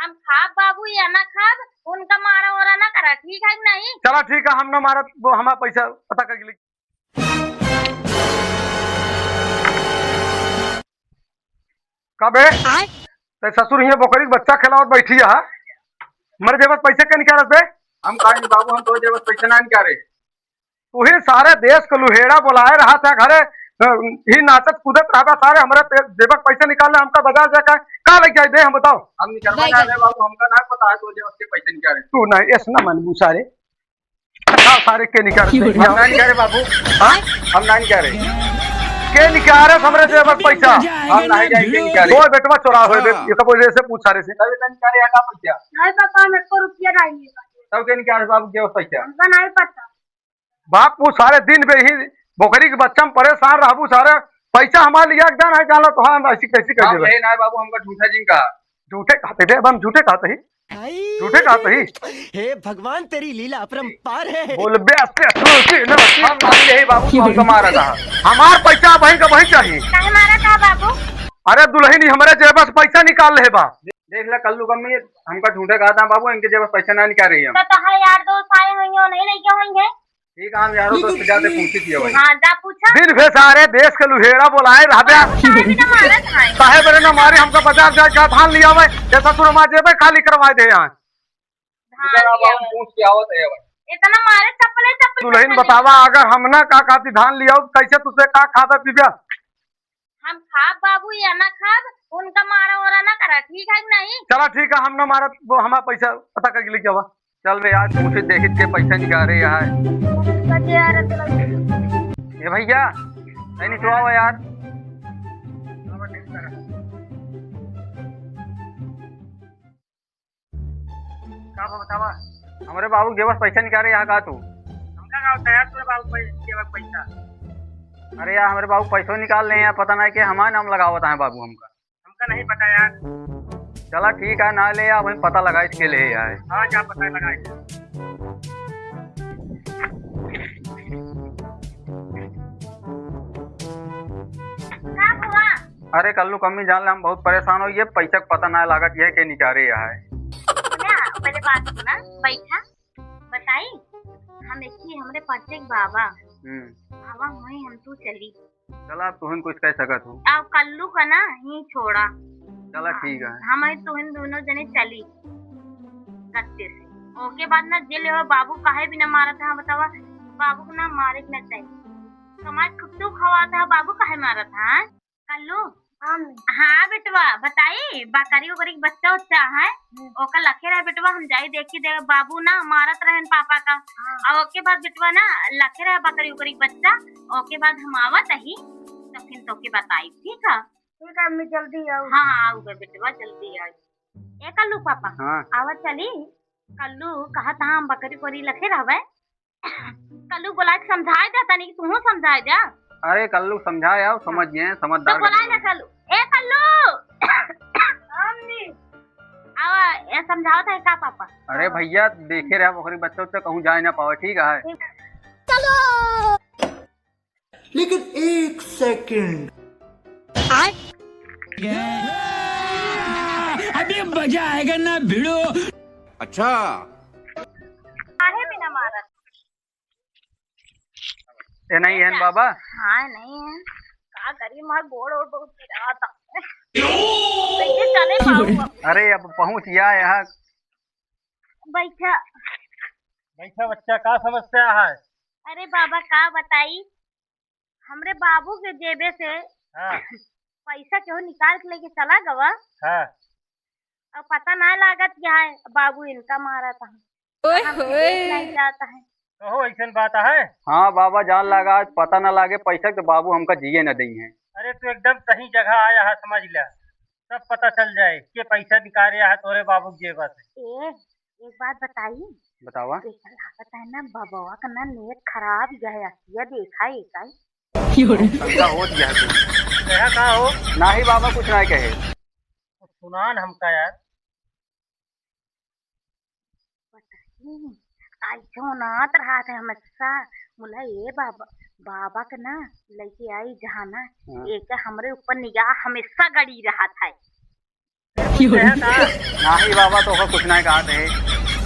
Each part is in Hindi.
हम खाब बाबू या ना खाब, उनका मारा वारा ना करा, ठीक है कि नहीं? चला ठीक है, हम न मारत वो हमारा पैसा पता कर लिख। कबे ते ससुर हिया बकरी के बच्चा खिलावत बैठी है, मर जेबत पैसे के निकालत बे। हम कहा नहीं बाबू, हम तो जेब पैसे ना निकाले। तू ही सारे देश को लुहेड़ा बुलाए रहा था घरे, ही नाचत कूदत रहा सारे हमारे जेबक पैसे निकालने हमका बाजार जाकर का लग जाए दे, हम बताओ। हम निकलवा जा रहे बाबू, हमका ना पता है तो जेब के पैसे निकाले। तू नहीं ऐसा ना मन सारे सारे के निकाल हम ना निकाले बाबू, हाँ? हम ना निकाले। के निकाले हमरे जेबक पैसा? हम नहीं जाएंगे निकाले। कोई बेटवा चोरा हुए ये कब वजह से पूछ सारे से। तब इतना निकाले या का पैसा? नहीं पापा, मेरे को रुपया चाहिए। तब के निकाले बाबू जेब पैसा? हमका नहीं पता। बाप वो सारे दिन में ही बकरी के बच्चा में परेशान रहबू सारे पैसा हमारे लिया एकदम है जानो तो हाँ ऐसी कैसी कर हम देबे। ले ना बाबू, हमका झूठा जिनका। झूठे कहते थे, अब हम झूठे कहते ही, झूठे कहते ही। हे भगवान, तेरी लीला अपरंपार है। बोल बे हम मान ले बाबू, तो हमका मारा था। हमार पैसा वहीं का वहीं चाहिए। कहे मारा था बाबू? अरे दुल्हन हमारे जेब से पैसा निकाल ले बा। देख ले कल्लू कम्मी, हमका झूठे कहा था बाबू, इनके जेब पैसा ना निकाल रही हम। तो है यार, दोस्त आए होंगे और नहीं लेके होंगे। ठीक है, हम यारों दोस्त जाते पूछी थी भाई। हाँ जा पूछा। दिन भे सारे देश के लुहेड़ा बोलाए रहबे काहे भी ना मारा था। काहे बरे न मारे हमका बाजार जा धान लिया हुए जैसा सुरमा जेबे खाली करवाए दे यहाँ। पूछ के आवत है भाई। इतना मारे चप्पल दुल्हन बतावा अगर हम ना का खाती धान लिया कैसे तुझसे का खाता पीबिया? हम खाब बाबू या ना खाब, उनका मारा वारा ना करा, ठीक है कि नहीं? चला ठीक है, हम न मारत वो हमारा पैसा पता कर लिख जावा। चल बे यार, पूछे देखित के पैसा निकाल रहे यहाँ। ये भैया नहीं तो आओ यार। का बतावा हमारे बाबू के पास पैसा निकाल रहे यहाँ का तू? हमका का होता है तुम्हारे बाबू पैसा? अरे यार हमारे बाबू पैसों निकाल रहे हैं, पता नहीं कि हमारा नाम लगावत है बाबू हमका नहीं पता यार। चला ठीक है, ना ले यार वही पता लगा इसके लिए यार। हाँ क्या पता लगाए। क्या हुआ? अरे कल्लू कम्मी जान ले, हम बहुत परेशान हो, ये पैसा का पता ना लागत ये के निकाल रहे यहाँ। सुना, पहले बात सुना, बैठा बताई। हम देखिए हमरे पाचे के बाबा बाबा वही हम तू चली। चला तुहन कुछ कह सकत हूँ। अब कल्लू का ना ही छोड़ा। चला ठीक है। हम तुहन दोनों जने चली रस्ते से। ओके बाद ना जेल हो बाबू काहे भी ना मारा था बतावा। बाबू को ना मारे के ना चाहिए। समाज कुत्तू खवा था, बाबू काहे मारा था? कल्लू हाँ बेटवा बताई। बकरी उकरी के बच्चा उच्चा है ओका लखे रहे बेटवा, हम जाई देखी दे बाबू ना मारत रहे पापा का। और ओके बाद बेटवा ना लखे रहे बकरी उकरी के बच्चा। ओके बाद हम आवत ही तो फिर तो के बताई। ठीक है ठीक है, मैं जल्दी आऊ। हाँ आऊगा बेटवा, जल्दी आई। ए कल्लू पापा हाँ आवत चली। कल्लू कहा था हम बकरी उकरी लखे रहवे। कल्लू बोला समझाए जा तनी, तू समझाए जा। अरे कल्लू समझा यार, समझ गए समझदार। तो बोला ना कल्लू, ए कल्लू आवा ये समझाओ था का पापा। अरे भैया देखे रहे बकरी बच्चा उच्चा कहूँ जाए ना पावे। ठीक है चलो। लेकिन एक सेकंड, अभी मजा आएगा ना भिड़ो। अच्छा काहे भी ना मारा? ये नहीं है बाबा? हाँ नहीं है, का करी मार गोड़ और बहुत गिरा था। कैसे चले पाऊँ? अरे अब पहुँच गया यहाँ। बैठा बैठा बच्चा का समस्या है? अरे बाबा का बताई, हमरे बाबू के जेबे से हाँ पैसा क्यों निकाल के लेके चला गवा। हाँ अब पता ना लागत क्या है बाबू इनका मारा था। नहीं जाता है। तो ऐसा बात है। हाँ बाबा जान लगा, पता ना लागे पैसा तो बाबू हमका जिए न दी है। अरे तू एकदम सही जगह आया है, समझ ले सब पता चल जाए कि पैसा निकाल रहा है तोरे बाबू के जेब से। एक बात बताई। बतावा। देखा लागत है ना बाबा का ना नेट खराब गया, ये देखा एक समझा हो गया तू कहा का हो ना ही बाबा कुछ ना कहे। सुनान हमका यार। नात रहा था हमेशा मुला ये बाबा बाबा का ना लेके आई जहाँ ना एक हमरे ऊपर निगाह हमेशा गड़ी रहा था। कुछ कहे का? नहीं बाबा तो का कुछ नहीं कहा थे।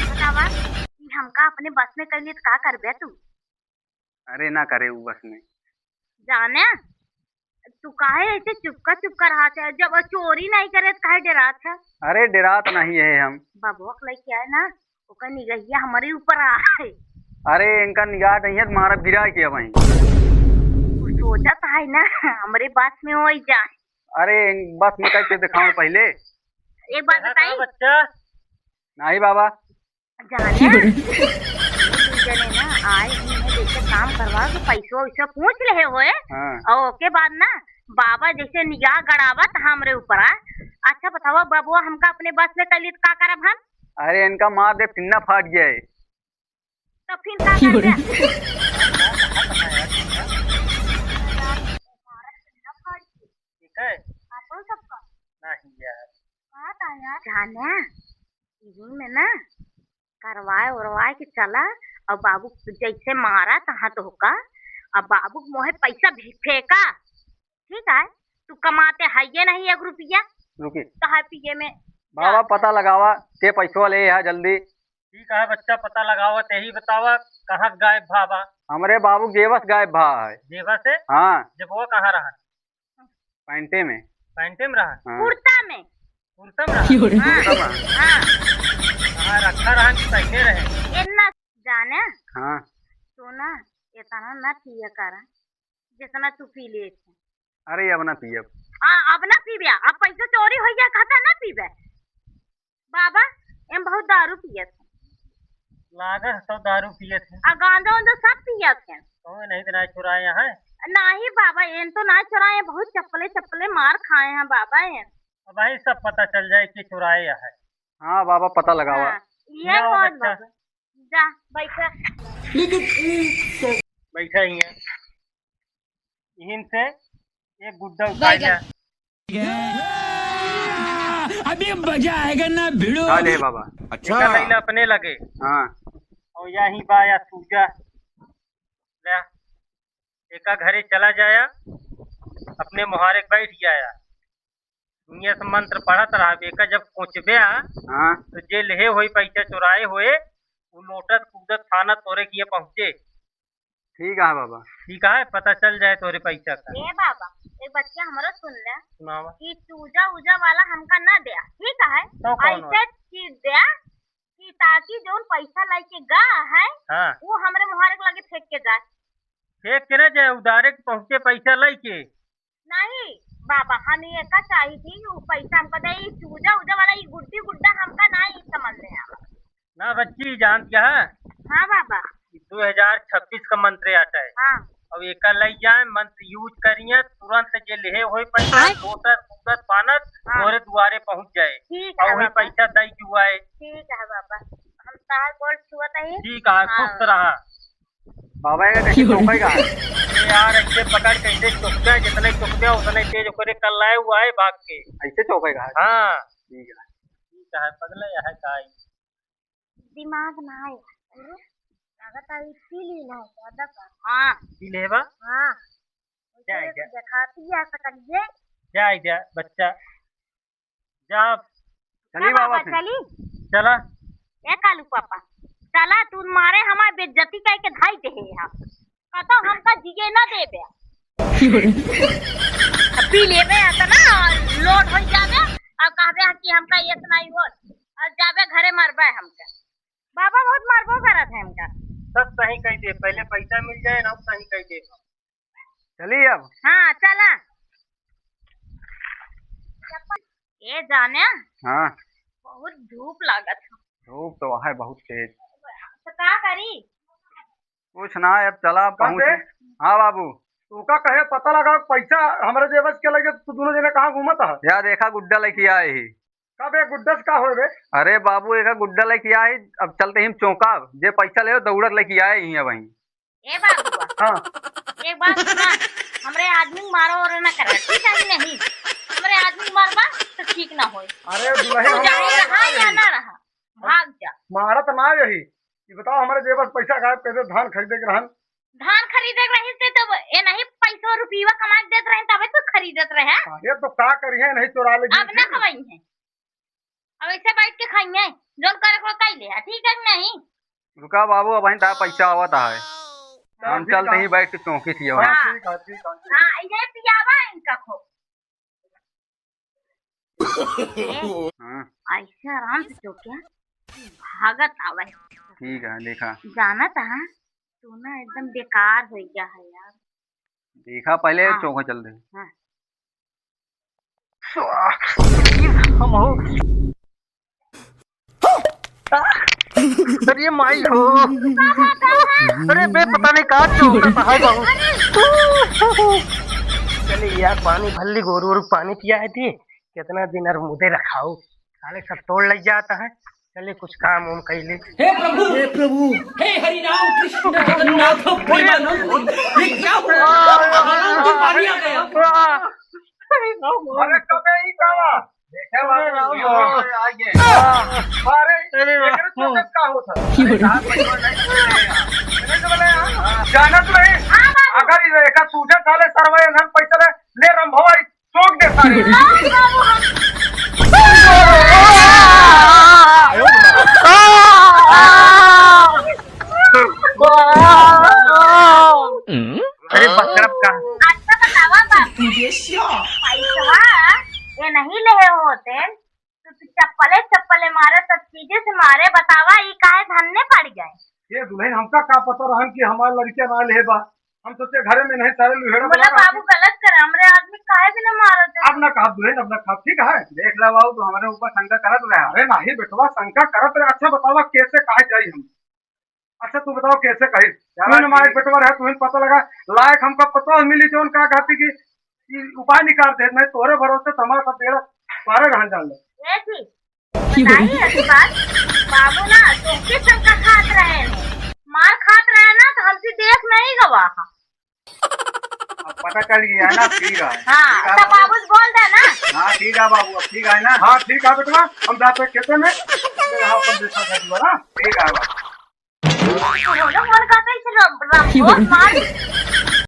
बतावा कि हमका अपने बस में कर लिए तो का करबे तू? अरे ना करे वो बस में। जाने तू काहे ऐसे चुपका रहा था? जब चोरी नहीं करे तो काहे डरा था? अरे डरा तो नहीं है हम। बाबुआ के लेके आए ना, ओकर निगहिया हमारे ऊपर आए। अरे इनका निगाह नहीं है तुम्हारा गिरा किया वहीं। तू सोचत है ना हमारे बस में हो जाए। अरे बस में कैसे दिखाऊं पहले? एक बात कहे का बताई बच्चा? नहीं बाबा। जाने जने ना आए जैसे काम करवा के पैसों वैसा पूछ ले होए हाँ। और ओके बाद ना बाबा जैसे निगाह गड़ावत हमरे ऊपर आए। अच्छा बताओ बाबुआ हमका अपने बस में कर लिए तो का करब हम? अरे इनका मार दे पिन्ना फाट गया है। तो फिर का करबे? ठीक है? आपन सबका नहीं यार। बात आया जाने यही में ना करवाए उरवाए के चला और बाबू जैसे मारा तहाँ तो होका अब बाबू मोहे पैसा फेंका। ठीक है तू कमाते है ये नहीं 1 रुपया रुकी कहा पिए में बाबा पता लगावा के पैसवा ले है जल्दी। ठीक है बच्चा, पता लगावा यही बतावा कहाँ गायब भावा? हमारे बाबू गेवस गायब भा है। जेबा से? हाँ जब वो कहाँ रहा? पैंटे में। पैंटे में रहा? हाँ। कुर्ता में। कुर्ता में रहा? हाँ, हाँ। हाँ, कहाँ रखा रहा कि पहने रहे? इतना जाने हाँ। सोना इतना ना पिया कर जितना तू पी ले थे। अरे अब ना पियब। अब ना पीबे अब पैसा चोरी हो गया खाता ना पीबे। बाबा एम बहुत दारू पिए थे। लागत सब दारू पिए थे। गांजा वांजा सब पिए थे। कौन नहीं तो नहीं चुराए हैं? नहीं बाबा एन तो ना चुराए बहुत चप्पले मार खाए हैं बाबा एन। अब भाई सब पता चल जाए कि चुराए है। हाँ बाबा पता लगावा। हाँ, ये जाओ बहुत बच्चा। बाबा जा बैठा। लेकिन एक सेकंड। बैठा ही है। यहीं से एक गुड्डा उठा लिया। अभी मजा आएगा ना भिड़ो। खा ले बाबा। अच्छा लैला अपने लगे हाँ। और यही बाया सूजा ले एका घरे चला जाया अपने मुहारे बैठ जाया दुनिया से मंत्र पढ़त रहा। बेका जब पहुंचबे हाँ। तो जे लेहे हुई पैसा चुराए हुए वो लोटत कूदत थाना तोरे किए पहुंचे। ठीक है बाबा। ठीक है पता चल जाए तोरे पैसा का। ए बाबा एक बच्चा हमारा सुन ले सुनावा। कि चूजा उजा वाला हमका ना दे। ठीक है तो कौन ऐसे चीज दे कि ताकि जो पैसा लेके गा है हाँ वो हमरे मुहारे के लगे फेंक के जाए। फेंक के ना जाए उधारे के पहुंचे पैसा लेके। नहीं बाबा हम ये का चाहिए थी कि वो पैसा हमको दे। ये चूजा उजा वाला ये गुड्डी गुड्डा हमका ना ही समझ में आवा। ना बच्ची जान क्या है? हाँ बाबा 2026 का मंत्र आता है। हाँ अब एक ले जाए मंत्र यूज करिए तुरंत जे लेहे हुए पैसा लोटत कूदत पानत हाँ। तोरे दुआरे पहुंच जाए ठीक है और वही बाबा पैसा दई जुआए। ठीक है बाबा हम तार बोल छुआता ही। ठीक है सुस्त रहा। बाबा का कैसे चौका है? ये यार ऐसे पकड़ कैसे चुकते जितने चुकते उतने तेज करे कल लाए हुआ है भाग के। ऐसे चौका है? हाँ ठीक है। ठीक है पगले है का दिमाग ना आया लागत आई इसीलिए ना ज्यादा का। हाँ लेवा हाँ जाए जा दिखाती है सकलिए। जाए जा बच्चा जा चलिए बाबा फिर। चली चला। ए कालू पापा चला तू मारे हमारे बेइज्जती कह के धाई दे हम कहतो हमका जिए ना देबे। पी लेबे त ना लोड हो जाबे और कहबे कि हमका इतना ही हो और जाबे घरे मरबे हमका। बाबा बहुत मारबो करत है हमका। सब सही कह दे पहले पैसा मिल जाए ना सही कह दे। चलिए अब। हाँ चला ये जाने हाँ। बहुत धूप लागत है। धूप तो है बहुत तेज। तो का करी? कुछ ना अब चला पहुँच। दे? हाँ बाबू। तू का कहे पता लगा पैसा हमारे जेबस के लगे तू दोनों जने कहाँ घूमत है? या देखा गुड्डा लेके आए ही। कब एक गुड्डस का हो बे? अरे बाबू एक गुड्डा लेके आए अब चलते ही चौका जे पैसा ले दौड़त लेके आए ही वहीं। ए बाबूआ हाँ एक बात सुना हमरे आदमी मारो और ना करे ठीक है कि नहीं? हमरे आदमी मारबा तो ठीक ना होए। अरे दुल्हे तू जाए रहा या ना रहा भाग जा। मारत ना यही ये बताओ हमारे जेबस पैसा गायब कैसे धान खरीदे के रहन? धान खरीदे रही थे तब ये नहीं पैसा रुपया कमा के देते रहे तबे तो खरीदत रहे। अरे तो का करिए नहीं चुरा ले अब ना कमाई है अब ऐसे बैठ के खाइए जोन करे को कई ले ठीक है कि नहीं। रुका बाबू अब वहीं तारा पैसा आवत है हम चलते ही बैठ के चौकी थी वहीं। हाँ। ठीक है ठीक है हाँ इधर पियावा इनका खो हाँ ऐसे आराम से तो क्या भागत आवे ठीक है देखा जाना था तू ना एकदम बेकार हो गया है यार। देखा पहले हाँ। चौका चल रहे हाँ। हम हो अरे माई हो अरे बे पता नहीं कहाँ चौका है बाबू। चले यार पानी भल्ली गोरू गोरू पानी पिया है थी कितना दिन और मुदे रखाओ साले सब तोड़ लग जाता है। चले कुछ काम उम कैले। हे प्रभु हे हरि राम कृष्ण जगन्नाथ प्रेमानंद ये क्या हुआ भगवान की पानी आ गया। अरे कबे ही कावा देखे बाबू अरे एकरे चौकस का होता जानत रही अगर ये का सूझे साले सरवे हम पैसा ले रंभवा चौक दे सारे अरे बकरब का अच्छा बतावा बाबू पैसा ये नहीं ले होते तो चप्पले मारे सब चीजें से मारे बतावा ये काहे धन्ने पड़ गए। ये दुल्हन हमका का पता रहन कि हमारे लड़के ना ले बा हम सोचे घरे में नहीं सारे लुहेड़ा बोला बाबू गलत करे हमरे आदमी काहे भी न मारत। अब ना कहा दुल्हन अब ना कहा ठीक है देख ला बाबू तो हमारे ऊपर शंका करत रहे। अरे नहीं बेटवा शंका करत रहे। अच्छा बतावा कैसे कहे जाई हम। अच्छा तू बताओ कैसे कही यार हमारे बेटवा है तुम्हें पता लगा लायक हमका पता मिली जो उनका कहती कि उपाय निकाल दे मैं तोरे भरोसे हमारा सब बेड़ा पारे रहन जान ले। ये थी बताइए ऐसी बात बाबू ना चौकी शंका खात रहे मार खात रहे ना तो हमसे देख नहीं गवा। पता चल गया है ना ठीक है। हाँ तो बाबू बोल दे ना। हाँ ठीक है बाबू अब ठीक है ना। हाँ ठीक है बेटवा हम जाते खेते में देखा कर ठीक है मन कहते मार